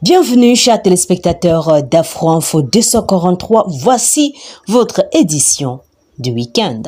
Bienvenue chers téléspectateurs d'Afro-Info 243, voici votre édition du week-end.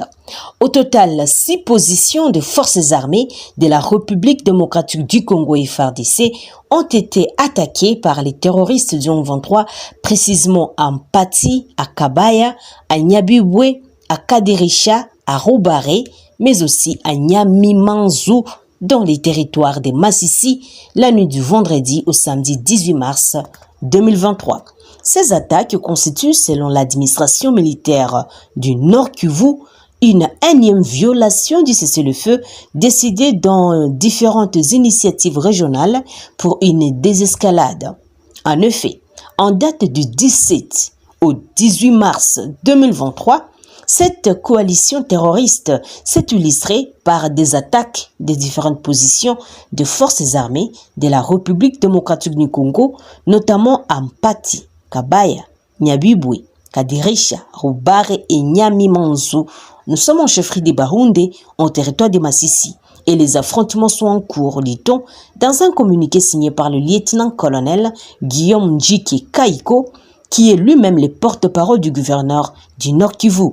Au total, 6 positions de forces armées de la République démocratique du Congo FARDC ont été attaquées par les terroristes du 23, précisément à Mpati, à Kabaya, à Nyabibwe, à Kadirisha, à Roubaré, mais aussi à Nyamimanzou, dans les territoires des Massissi, la nuit du vendredi au samedi 18 mars 2023. Ces attaques constituent, selon l'administration militaire du Nord Kivu, une énième violation du cessez-le-feu décidée dans différentes initiatives régionales pour une désescalade. En effet, en date du 17 au 18 mars 2023, cette coalition terroriste s'est illustrée par des attaques de différentes positions de forces armées de la République démocratique du Congo, notamment à Mpati, Kabaya, Nyabibwe, Kadirisha, Roubaré et Nyamimanzou. Nous sommes en chefferie des Baroundé, en territoire des Massissi, et les affrontements sont en cours, dit-on, dans un communiqué signé par le lieutenant-colonel Guillaume Njike Kaiko, qui est lui-même le porte-parole du gouverneur du Nord Kivu.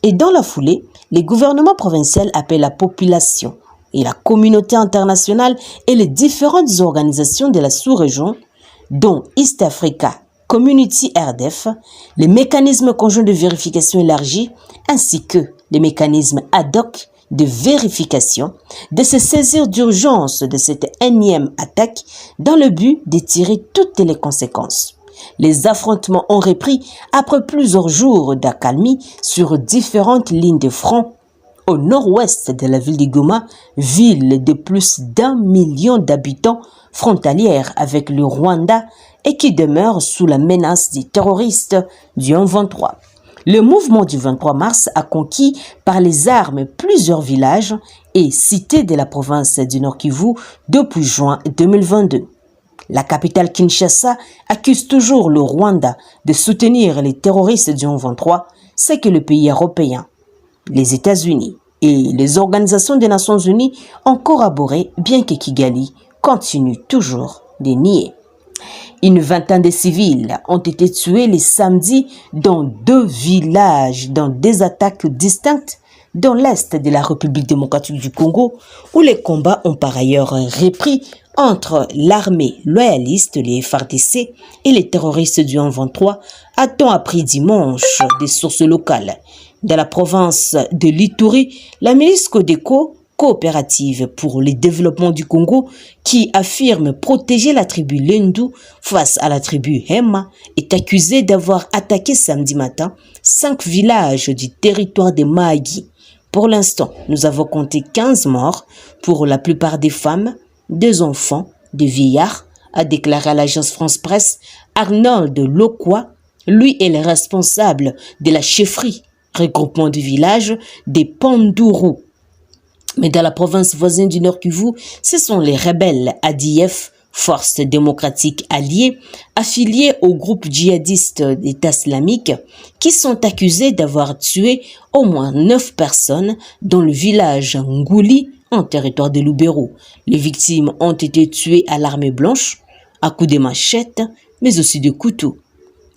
Et dans la foulée, les gouvernements provinciaux appellent la population et la communauté internationale et les différentes organisations de la sous-région, dont East Africa Community RDF, les mécanismes conjoints de vérification élargis, ainsi que les mécanismes ad hoc de vérification, de se saisir d'urgence de cette énième attaque dans le but de tirer toutes les conséquences. Les affrontements ont repris après plusieurs jours d'accalmie sur différentes lignes de front au nord-ouest de la ville de Goma, ville de plus d'1 million d'habitants frontalière avec le Rwanda et qui demeure sous la menace des terroristes du 23. Le mouvement du 23 mars a conquis par les armes plusieurs villages et cités de la province du Nord Kivu depuis juin 2022. La capitale Kinshasa accuse toujours le Rwanda de soutenir les terroristes du 23, ce que le pays européen, les États-Unis et les organisations des Nations Unies ont corroboré, bien que Kigali continue toujours de nier. Une vingtaine de civils ont été tués les samedis dans 2 villages dans des attaques distinctes dans l'est de la République démocratique du Congo, où les combats ont par ailleurs repris entre l'armée loyaliste, les FARDC, et les terroristes du 23, a-t-on appris dimanche des sources locales. Dans la province de l'Ituri, la milice Codeco, coopérative pour le développement du Congo, qui affirme protéger la tribu Lendu face à la tribu Hema, est accusée d'avoir attaqué samedi matin 5 villages du territoire de Mahagi. Pour l'instant, nous avons compté 15 morts, pour la plupart des femmes, 2 enfants, des vieillards, a déclaré à l'agence France Presse Arnold Lokwa. Lui est le responsable de la chefferie, regroupement du village des Pandourou. Mais dans la province voisine du Nord Kivu, ce sont les rebelles ADF, Forces démocratiques alliées, affiliées au groupe djihadiste d'État islamique, qui sont accusés d'avoir tué au moins 9 personnes dans le village Ngouli, en territoire de Lubero. Les victimes ont été tuées à l'arme blanche, à coups de machette, mais aussi de couteaux.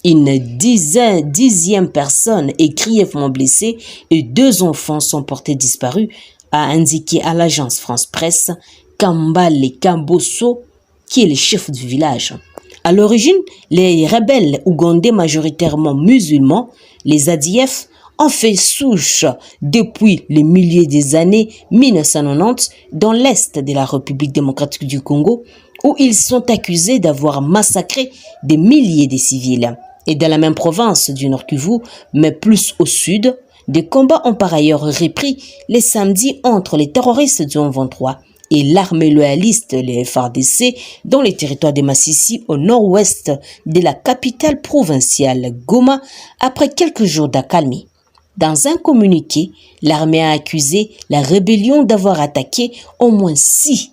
Une dixième personne est grièvement blessée et 2 enfants sont portés disparus, a indiqué à l'agence France Presse Kambale Kamboso, qui est le chef du village. À l'origine, les rebelles ougandais majoritairement musulmans, les ADF, ont fait souche depuis les milliers des années 1990 dans l'est de la République démocratique du Congo, où ils sont accusés d'avoir massacré des milliers de civils. Et dans la même province du Nord Kivu, mais plus au sud, des combats ont par ailleurs repris les samedis entre les terroristes du 23 et l'armée loyaliste, les FARDC, dans les territoires des Massissi au nord-ouest de la capitale provinciale Goma, après quelques jours d'accalmie. Dans un communiqué, l'armée a accusé la rébellion d'avoir attaqué au moins 6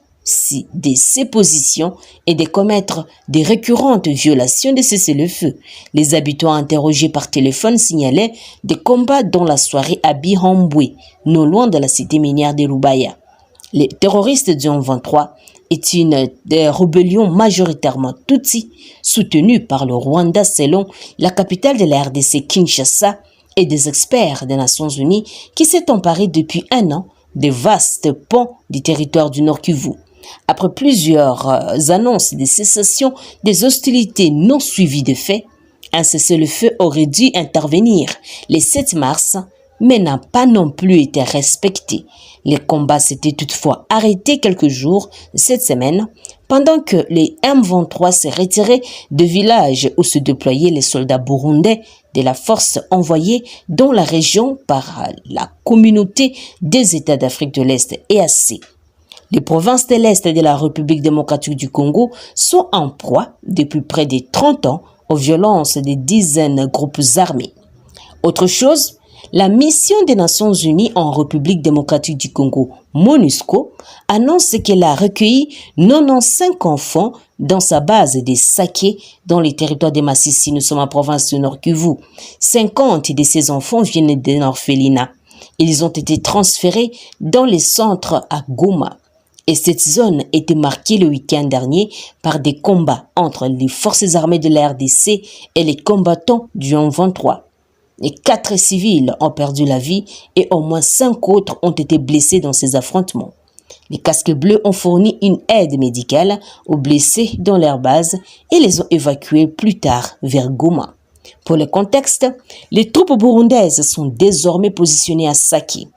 de ses positions et de commettre des récurrentes violations de cessez-le-feu. Les habitants interrogés par téléphone signalaient des combats dans la soirée à Bihambwe, non loin de la cité minière de Rubaya. Les terroristes du 23 est une rébellion majoritairement Tutsi, soutenue par le Rwanda selon la capitale de la RDC, Kinshasa, et des experts des Nations Unies qui s'est emparé depuis un an des vastes ponts du territoire du Nord Kivu. Après plusieurs annonces de cessation des hostilités non suivies de faits, un cessez-le-feu aurait dû intervenir le 7 mars, mais n'a pas non plus été respecté. Les combats s'étaient toutefois arrêtés quelques jours cette semaine, pendant que les M23 se retiraient de villages où se déployaient les soldats burundais de la force envoyée dans la région par la communauté des États d'Afrique de l'Est, EAC. Les provinces de l'Est de la République démocratique du Congo sont en proie depuis près de 30 ans aux violences des dizaines de groupes armés. Autre chose, la mission des Nations Unies en République démocratique du Congo, MONUSCO, annonce qu'elle a recueilli 95 enfants dans sa base des Saké dans les territoires de Massissi. Nous sommes en province du Nord Kivu. 50 de ces enfants viennent d'un orphelinat. Ils ont été transférés dans les centres à Goma. Et cette zone était marquée le week-end dernier par des combats entre les forces armées de la RDC et les combattants du M23. Les 4 civils ont perdu la vie et au moins 5 autres ont été blessés dans ces affrontements. Les casques bleus ont fourni une aide médicale aux blessés dans leur base et les ont évacués plus tard vers Goma. Pour le contexte, les troupes burundaises sont désormais positionnées à Sake.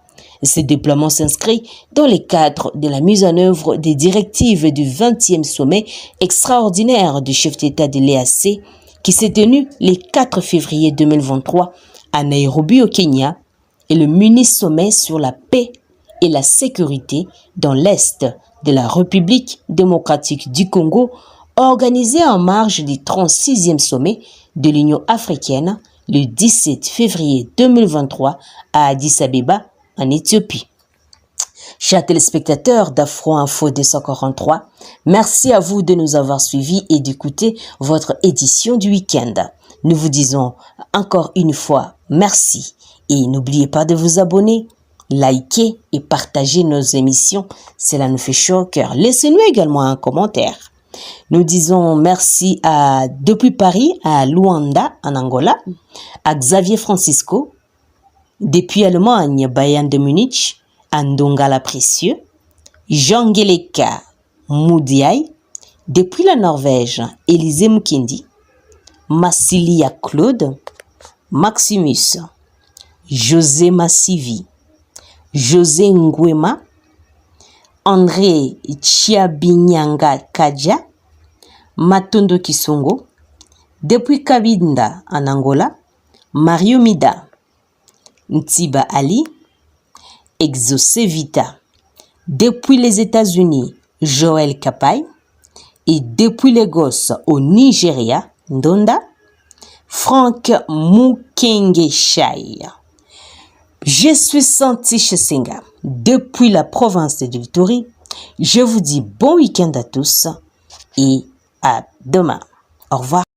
Ce déploiement s'inscrit dans le cadre de la mise en œuvre des directives du 20e sommet extraordinaire du chef d'État de l'EAC qui s'est tenu le 4 février 2023 à Nairobi au Kenya et le mini-sommet sur la paix et la sécurité dans l'Est de la République démocratique du Congo organisé en marge du 36e sommet de l'Union africaine le 17 février 2023 à Addis Abeba, en Éthiopie. Chers téléspectateurs d'Afro Info 243, merci à vous de nous avoir suivis et d'écouter votre édition du week-end. Nous vous disons encore une fois merci et n'oubliez pas de vous abonner, liker et partager nos émissions. Cela nous fait chaud au cœur. Laissez-nous également un commentaire. Nous disons merci depuis Paris, à Luanda, en Angola, à Xavier Francisco, depuis Allemagne, Bayern de Munich, Andongala Précieux, Jean-Geleka Moudiaï, depuis la Norvège, Élisée Mukindi, Massilia Claude, Maximus, José Massivi, José Nguema, André Chiabinyanga Kadja, Matondo Kisongo, depuis Kabinda en Angola, Mario Mida, Ntiba Ali, Exaucé Vita, depuis les États-Unis, Joël Kapai, et depuis Lagos au Nigeria, Ndonda, Franck Mukenge Shai. Je suis Santi Chesenga, depuis la province de Victorie. Je vous dis bon week-end à tous et à demain. Au revoir.